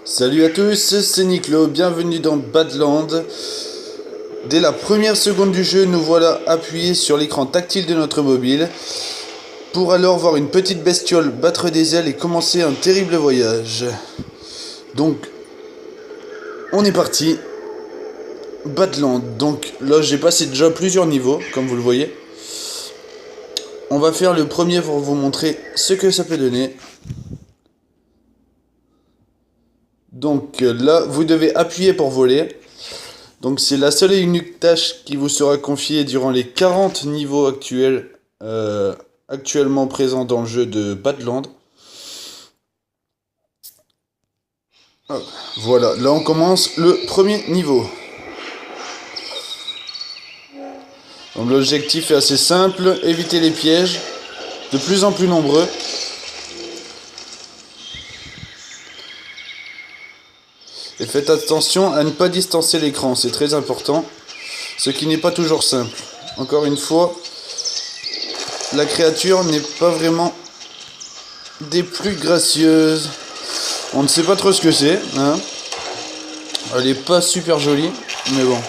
Salut à tous, c'est Niclo, bienvenue dans Badland. Dès la première seconde du jeu, nous voilà appuyés sur l'écran tactile de notre mobile pour alors voir une petite bestiole battre des ailes et commencer un terrible voyage. Donc, on est parti. Badland. Donc là, j'ai passé déjà plusieurs niveaux, comme vous le voyez. On va faire le premier pour vous montrer ce que ça peut donner. Donc là, vous devez appuyer pour voler. Donc c'est la seule et unique tâche qui vous sera confiée durant les 40 niveaux actuels actuellement présents dans le jeu de Badland. Hop, voilà, là on commence le premier niveau. Donc l'objectif est assez simple, éviter les pièges, de plus en plus nombreux. Et faites attention à ne pas distancer l'écran, c'est très important, ce qui n'est pas toujours simple. Encore une fois, la créature n'est pas vraiment des plus gracieuses. On ne sait pas trop ce que c'est, hein. Elle est pas super jolie, mais bon.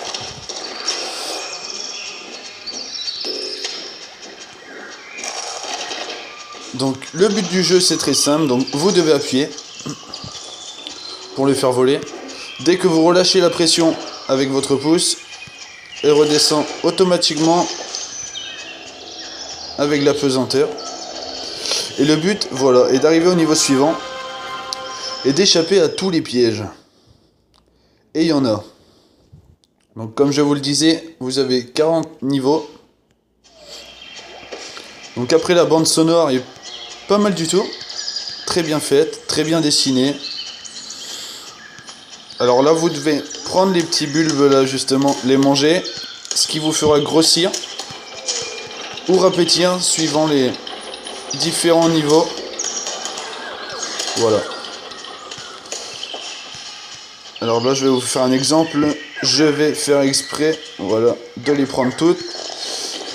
Donc le but du jeu c'est très simple, donc vous devez appuyer pour le faire voler. Dès que vous relâchez la pression avec votre pouce, elle redescend automatiquement avec la pesanteur. Et le but, voilà, est d'arriver au niveau suivant et d'échapper à tous les pièges. Et il y en a. Donc comme je vous le disais, vous avez 40 niveaux. Donc après la bande sonore est pas mal du tout. Très bien faite, très bien dessinée. Alors là vous devez prendre les petits bulbes là justement, les manger. Ce qui vous fera grossir ou rapetir suivant les différents niveaux. Voilà. Alors là je vais vous faire un exemple. Je vais faire exprès, voilà, de les prendre toutes.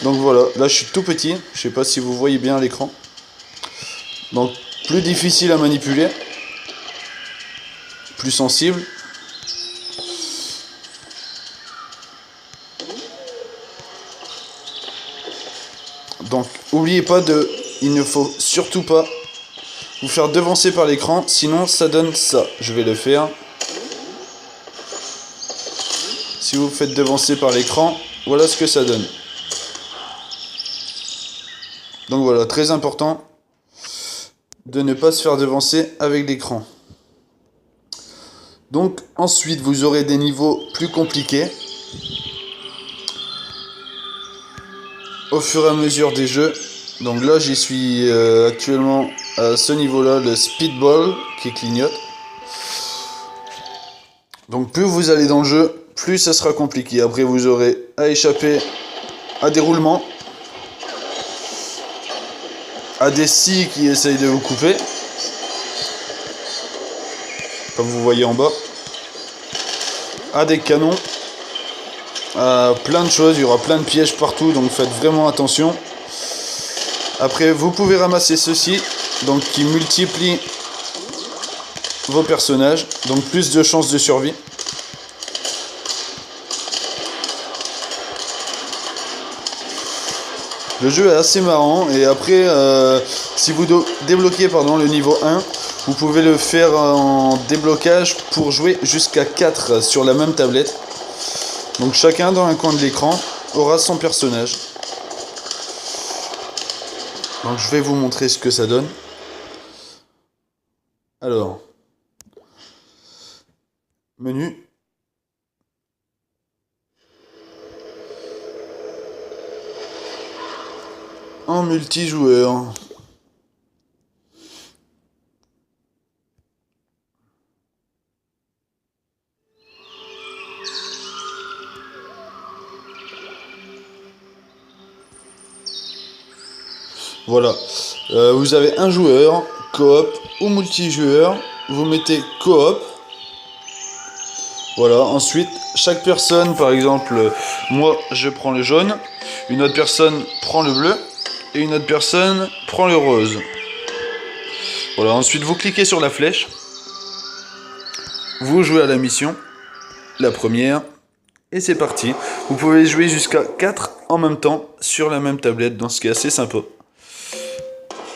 Donc voilà, là je suis tout petit. Je sais pas si vous voyez bien l'écran. Donc plus difficile à manipuler. Plus sensible. Donc n'oubliez pas il ne faut surtout pas vous faire devancer par l'écran, sinon ça donne ça. Je vais le faire. Si vous vous faites devancer par l'écran, voilà ce que ça donne. Donc voilà, très important de ne pas se faire devancer avec l'écran. Donc ensuite vous aurez des niveaux plus compliqués au fur et à mesure des jeux. Donc là j'y suis actuellement à ce niveau là, le speedball qui clignote. Donc plus vous allez dans le jeu, plus ça sera compliqué. Après vous aurez à échapper à des roulements, à des scies qui essayent de vous couper, comme vous voyez en bas, à des canons, à plein de choses. Il y aura plein de pièges partout, donc faites vraiment attention. Après vous pouvez ramasser ceci, donc qui multiplie vos personnages, donc plus de chances de survie. Le jeu est assez marrant et après si vous débloquez le niveau 1, vous pouvez le faire en déblocage pour jouer jusqu'à 4 sur la même tablette. Donc chacun dans un coin de l'écran aura son personnage. Donc je vais vous montrer ce que ça donne. Alors, menu. En multijoueur. Voilà. Vous avez un joueur, coop ou multijoueur. Vous mettez coop. Voilà. Ensuite, chaque personne, par exemple, moi je prends le jaune, une autre personne prend le bleu. Et une autre personne prend le rose. Voilà, ensuite vous cliquez sur la flèche vous jouez à la mission, la première, et c'est parti. Vous pouvez jouer jusqu'à 4 en même temps sur la même tablette, donc ce qui est assez sympa.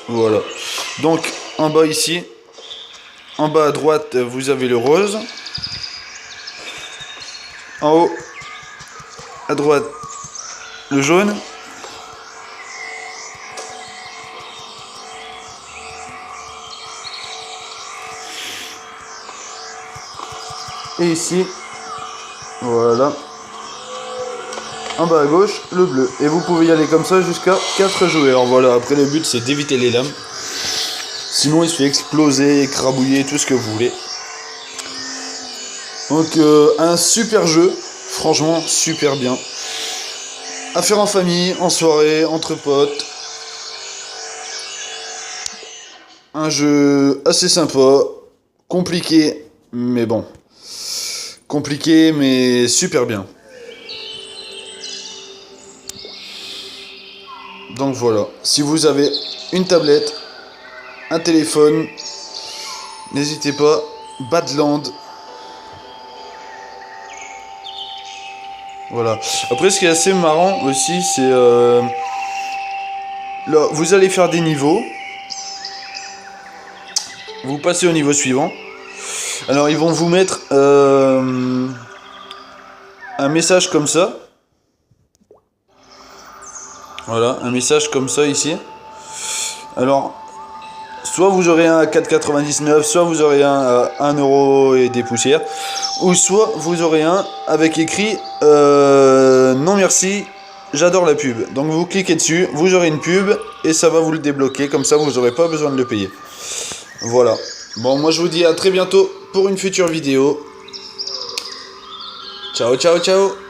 Voilà. Donc en bas ici, en bas à droite, vous avez le rose. En haut, à droite, le jaune. Et ici, voilà, en bas à gauche, le bleu. Et vous pouvez y aller comme ça jusqu'à 4 joueurs. Voilà, après le but c'est d'éviter les lames. Sinon il se fait exploser, écrabouiller, tout ce que vous voulez. Donc un super jeu, franchement super bien. À faire en famille, en soirée, entre potes. Un jeu assez sympa, compliqué, mais bon. Compliqué, mais super bien. Donc voilà, si vous avez une tablette, un téléphone, n'hésitez pas, Badland. Voilà. Après, ce qui est assez marrant aussi, c'est là, vous allez faire des niveaux. Vous passez au niveau suivant. Alors, ils vont vous mettre un message comme ça. Voilà, un message comme ça ici. Alors, soit vous aurez un à 4,99, soit vous aurez un à 1 € et des poussières, ou soit vous aurez un avec écrit non merci, j'adore la pub. Donc vous cliquez dessus, vous aurez une pub et ça va vous le débloquer, comme ça vous n'aurez pas besoin de le payer. Voilà. Bon, moi je vous dis à très bientôt pour une future vidéo. Ciao, ciao, ciao.